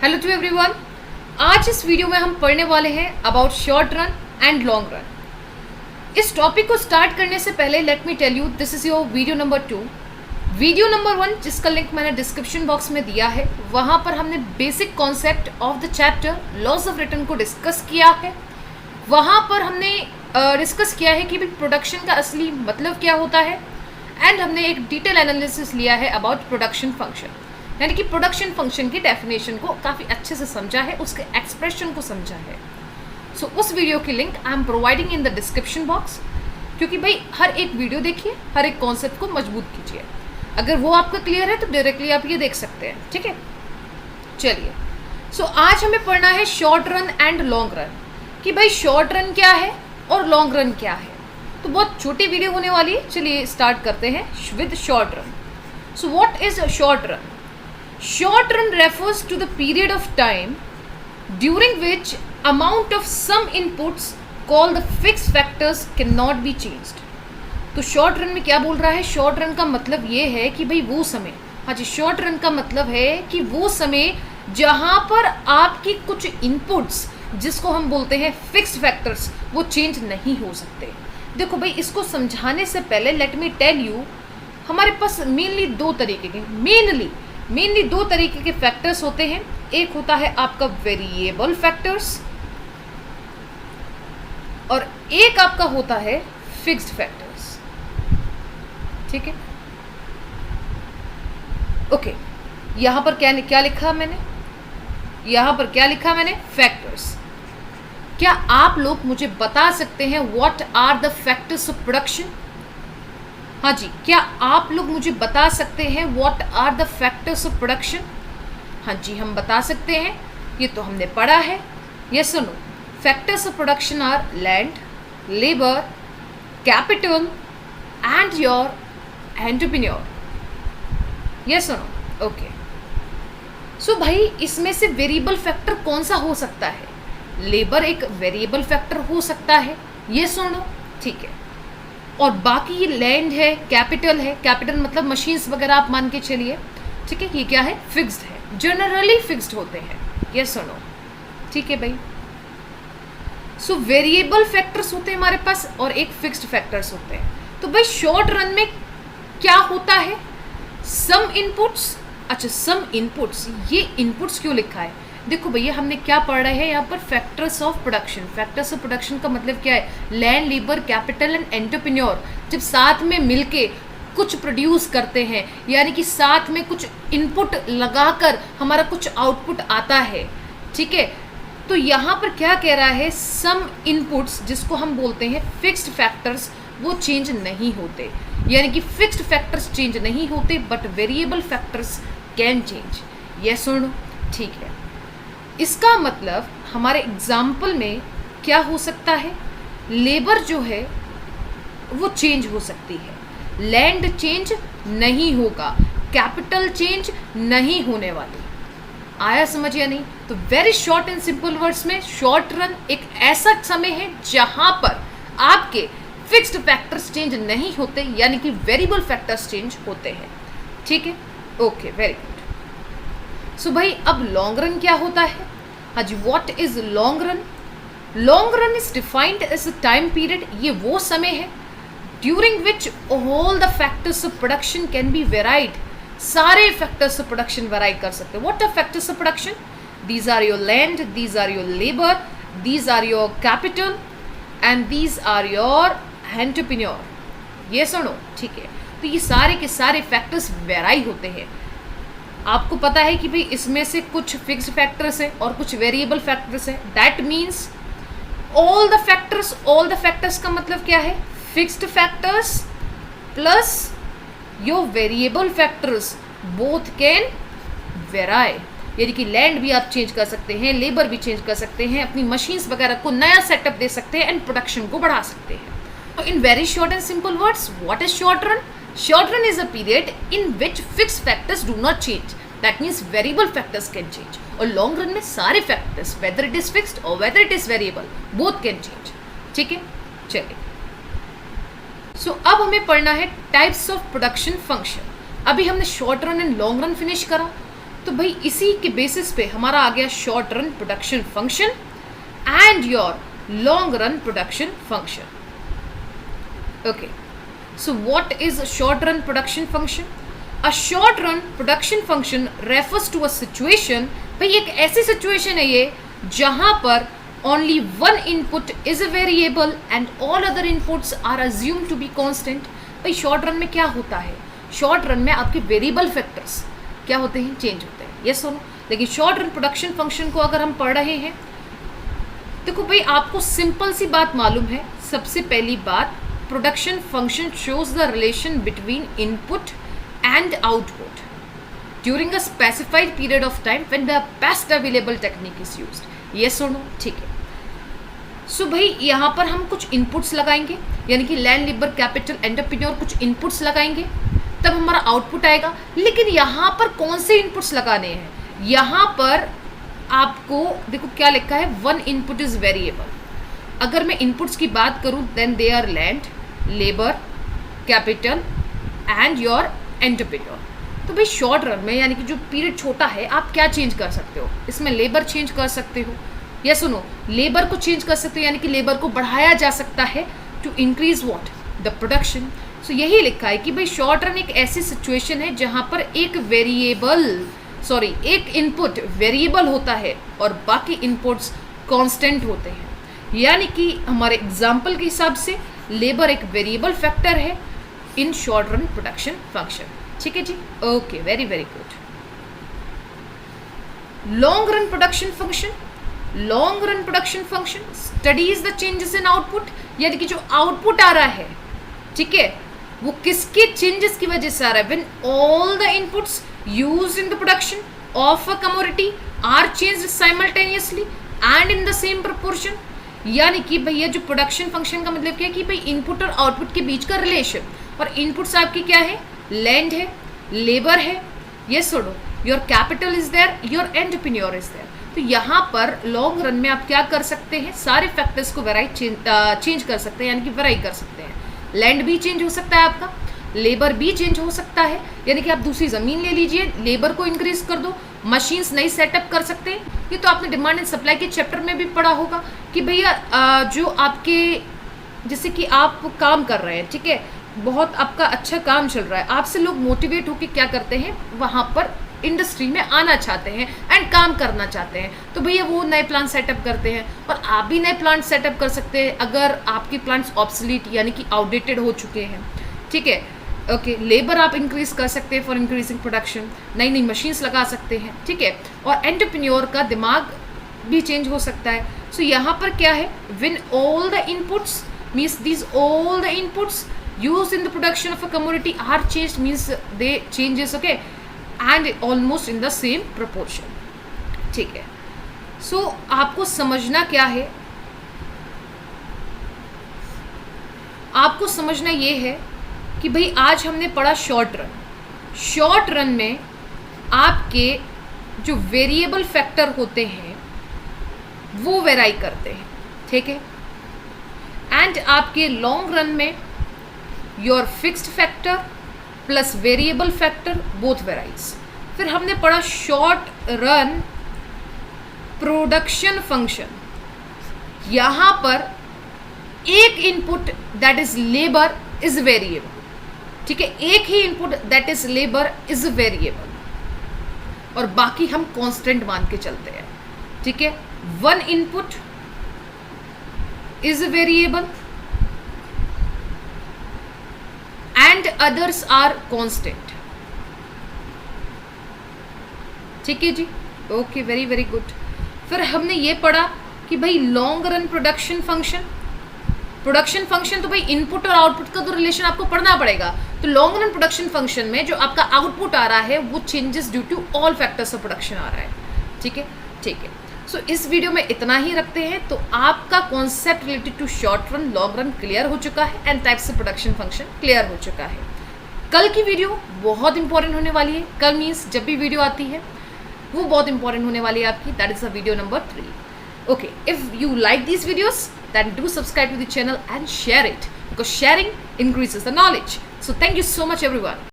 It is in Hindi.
Hello to everyone. आज इस वीडियो में हम पढ़ने वाले हैं about short run and long run. इस टॉपिक को स्टार्ट करने से पहले let me tell you this is your video number 2। Video number 1 जिसका लिंक मैंने डिस्क्रिप्शन बॉक्स में दिया है, वहाँ पर हमने basic concept of the chapter laws of return को डिस्कस किया है। वहाँ पर हमने डिस्कस किया है कि प्रोडक्शन का असली मतलब क्या होता है, एंड हमने एक डिटेल एनालिसिस लिया है अबाउट प्रोडक्शन फंक्शन, यानी कि प्रोडक्शन फंक्शन की डेफिनेशन को काफ़ी अच्छे से समझा है, उसके एक्सप्रेशन को समझा है। सो उस वीडियो की link I am providing in the description box, क्योंकि भाई हर एक वीडियो देखिए, हर एक कॉन्सेप्ट को मजबूत कीजिए। अगर वो आपका क्लियर है तो डायरेक्टली आप ये देख सकते हैं, ठीक है। चलिए, सो आज हमें पढ़ना है short run and long run, कि भाई शॉर्ट रन क्या है और लॉन्ग रन क्या है। तो बहुत छोटी वीडियो होने वाली है। चलिए स्टार्ट करते हैं with short run. So what is short run? Short run refers to the period of time during which amount of some inputs called the fixed factors cannot be changed। तो शॉर्ट रन में क्या बोल रहा है? शॉर्ट रन का मतलब ये है कि भाई वो समय, हाँ जी, शॉर्ट रन का मतलब है कि वो समय जहाँ पर आपकी कुछ इनपुट्स, जिसको हम बोलते हैं फिक्स्ड फैक्टर्स, वो चेंज नहीं हो सकते। देखो भाई, इसको समझाने से पहले लेट मी टेल यू, हमारे पास मेनली दो तरीके के फैक्टर्स होते हैं। एक होता है आपका वेरिएबल फैक्टर्स और एक आपका होता है फिक्स्ड फैक्टर्स, ठीक है। ओके, यहां पर क्या लिखा मैंने? फैक्टर्स। क्या आप लोग मुझे बता सकते हैं what are the factors of production? हाँ जी, क्या आप लोग मुझे बता सकते हैं what are the factors of production? हाँ जी, हम बता सकते हैं, ये तो हमने पढ़ा है। ये सुनो, factors of production are land, labour, capital and your entrepreneur. ये सुनो, ओके। सो भाई, इसमें से वेरिएबल फैक्टर कौन सा हो सकता है? लेबर एक वेरिएबल फैक्टर हो सकता है, ये सुनो, ठीक है। और बाकी ये लैंड है, कैपिटल है, कैपिटल मतलब मशीन्स वगैरह आप मान के चलिए, ठीक है। ये क्या है? फिक्स्ड है, जनरली फिक्स्ड होते हैं, ये सुनो, ठीक है भाई। सो वेरिएबल फैक्टर्स होते हैं हमारे पास और एक फिक्स्ड फैक्टर्स होते हैं। तो भाई शॉर्ट रन में क्या होता है? सम इनपुट्स। अच्छा, सम इनपुट्स, ये इनपुट्स क्यों लिखा है? देखो भैया, हमने क्या पढ़ रहे हैं यहाँ पर? Factors of production. Factors of production का मतलब क्या है? Land, labour, capital and entrepreneur जब साथ में मिलके कुछ प्रोड्यूस करते हैं, यानी कि साथ में कुछ इनपुट लगाकर हमारा कुछ आउटपुट आता है, ठीक है। तो यहाँ पर क्या कह रहा है? सम इनपुट्स, जिसको हम बोलते हैं फिक्स्ड फैक्टर्स, वो चेंज नहीं होते, यानी कि फिक्स्ड फैक्टर्स चेंज नहीं होते but variable factors can change. ये सुनो, ठीक है। इसका मतलब हमारे एग्जाम्पल में क्या हो सकता है? लेबर जो है वो चेंज हो सकती है, लैंड चेंज नहीं होगा, कैपिटल चेंज नहीं होने वाली। आया समझ या नहीं? तो very short and simple words में, शॉर्ट रन एक ऐसा समय है जहां पर आपके फिक्स्ड फैक्टर्स चेंज नहीं होते, यानी कि वेरिएबल फैक्टर्स चेंज होते हैं, ठीक है। Okay, very good. सो भाई, अब लॉन्ग रन क्या होता है? हाँ जी, what is long run? Long run is defined as a time period, ये वो समय है during which all the factors of production can be varied. सारे फैक्टर्स ऑफ प्रोडक्शन वेराई कर सकते हैं। What are factors of production? These are your land, these are your labour, these are your capital and these are your entrepreneur. ये सुनो, ठीक है। तो ये सारे के सारे फैक्टर्स वेराई होते हैं। आपको पता है कि भाई इसमें से कुछ फिक्स्ड फैक्टर्स है और कुछ वेरिएबल फैक्टर्स है। That means all the factors का मतलब क्या है? Fixed factors plus your variable factors both can vary, यानी कि लैंड भी आप चेंज कर सकते हैं, लेबर भी चेंज कर सकते हैं, अपनी मशीन्स वगैरह को नया सेटअप दे सकते हैं एंड प्रोडक्शन को बढ़ा सकते हैं। तो in very short and simple words, what is short run? Short run is a period in which fixed factors do not change. That means variable factors can change. और long run में सारे factors, whether it is fixed or whether it is variable, both can change. ठीक है, चलिए। So अब हमें पढ़ना है types of production function। अभी हमने short run and long run finish करा, तो भाई इसी के बेसिस पे हमारा आ गया short run production function and your long run production function. Okay, so what is a short run production function? A short run production function refers to a situation, भाई एक ऐसी सिचुएशन है ये जहां पर only one input is a variable and all other inputs are assumed to be constant. भाई शॉर्ट रन में क्या होता है? शॉर्ट रन में आपके वेरिएबल फैक्टर्स क्या होते हैं? चेंज होते हैं. ये सुनो, लेकिन शॉर्ट रन प्रोडक्शन फंक्शन को अगर हम पढ़ रहे हैं, देखो भाई आपको सिंपल सी बात मालूम है. सबसे पहली बात, production function shows the relation between input and output during a specified period of time when the best available technique is used. yes or no? ठीक है. सो भाई यहाँ पर हम कुछ इनपुट्स लगाएंगे, यानी कि लैंड, लेबर, कैपिटल, एंटरप्रेन्योर, कुछ इनपुट्स लगाएंगे तब हमारा आउटपुट आएगा. लेकिन यहाँ पर कौन से इनपुट्स लगाने हैं? यहाँ पर आपको देखो क्या लिखा है, वन इनपुट इज वेरिएबल. अगर मैं इनपुट्स की बात करूँ then they are land, labour, capital and your entrepreneur. तो भाई शॉर्ट रन में यानी कि जो पीरियड छोटा है, आप क्या चेंज कर सकते हो? इसमें लेबर चेंज कर सकते हो. या सुनो, लेबर को चेंज कर सकते हो, यानी कि लेबर को बढ़ाया जा सकता है to increase what, the production. So यही लिखा है कि भाई शॉर्ट रन एक ऐसी सिचुएशन है जहां पर एक इनपुट वेरिएबल होता है और बाकी इनपुट्स कांस्टेंट होते हैं. यानी कि हमारे एग्जाम्पल के हिसाब से लेबर एक वेरिएबल फैक्टर है in short run production function. ठीक है जी, okay, very very good. Long run production function. Long run production function studies the changes in output, यानी कि जो आउटपुट आ रहा है, ठीक है, वो किसके चेंजेस की वजह से आ रहा है? When all the inputs used in the production of a commodity are changed simultaneously and in the same proportion. यानी कि भैया जो प्रोडक्शन फंक्शन का मतलब क्या है कि भाई इनपुट और आउटपुट के बीच का रिलेशन, और इनपुट्स आपकी क्या है? लैंड है, लेबर है, ये छोड़ो, your capital is there, your entrepreneur is there. तो यहाँ पर लॉन्ग रन में आप क्या कर सकते हैं? सारे फैक्टर्स को चेंज कर सकते हैं, यानी कि वेराई कर सकते हैं. लैंड भी चेंज हो सकता है आपका, लेबर भी चेंज हो सकता है, यानी कि आप दूसरी ज़मीन ले लीजिए, लेबर को इंक्रीज कर दो, मशीन्स नई सेटअप कर सकते हैं. ये तो आपने डिमांड एंड सप्लाई के चैप्टर में भी पढ़ा होगा कि भैया जो आपके, जैसे कि आप काम कर रहे हैं, ठीक है, बहुत आपका अच्छा काम चल रहा है, आपसे लोग मोटिवेट होकर क्या करते हैं, वहाँ पर इंडस्ट्री में आना चाहते हैं एंड काम करना चाहते हैं. तो भैया वो नए प्लांट सेटअप करते हैं, और आप भी नए प्लांट सेटअप कर सकते हैं अगर आपके प्लांट्स ऑब्सोलीट यानी कि आउटडेटेड हो चुके हैं. ठीक है, ओके, लेबर आप इंक्रीज कर सकते हैं फॉर इंक्रीजिंग प्रोडक्शन, नई नई मशीन्स लगा सकते हैं. ठीक है, और एंटरप्रेन्योर का दिमाग भी चेंज हो सकता है. सो यहाँ पर क्या है, when all the inputs means these all the inputs used in the production of a commodity are changed means they changes, okay, and almost in the same proportion. ठीक है, सो आपको समझना क्या है, आपको समझना ये है कि भाई आज हमने पढ़ा शॉर्ट रन. शॉर्ट रन में आपके जो वेरिएबल फैक्टर होते हैं वो वेराई करते हैं. ठीक है, एंड आपके लॉन्ग रन में your fixed factor plus variable factor both varies. फिर हमने पढ़ा शॉर्ट रन प्रोडक्शन फंक्शन. यहां पर एक input that is labour is variable. ठीक है, एक ही input that is labour is variable, और बाकी हम कांस्टेंट मान के चलते हैं. ठीक है, one input is variable and others are constant. ठीक है जी, ओके, वेरी वेरी गुड. फिर हमने ये पढ़ा कि भाई long run production function, production function तो भाई इनपुट और आउटपुट का तो रिलेशन आपको पढ़ना पड़ेगा. तो लॉन्ग रन प्रोडक्शन फंक्शन में जो आपका आउटपुट आ रहा है वो changes due to all factors of production आ रहा है. ठीक है, ठीक है. सो इस वीडियो में इतना ही रखते हैं. तो आपका concept related to short run, long run clear हो चुका है and types of production function clear हो चुका है. कल की वीडियो बहुत इंपॉर्टेंट होने वाली है. कल मीन्स जब भी वीडियो आती है वो बहुत इंपॉर्टेंट होने वाली है आपकी. That is the video number 3. Okay, if you like these videos, then do subscribe to the channel and share it, because sharing increases the knowledge. So thank you so much everyone.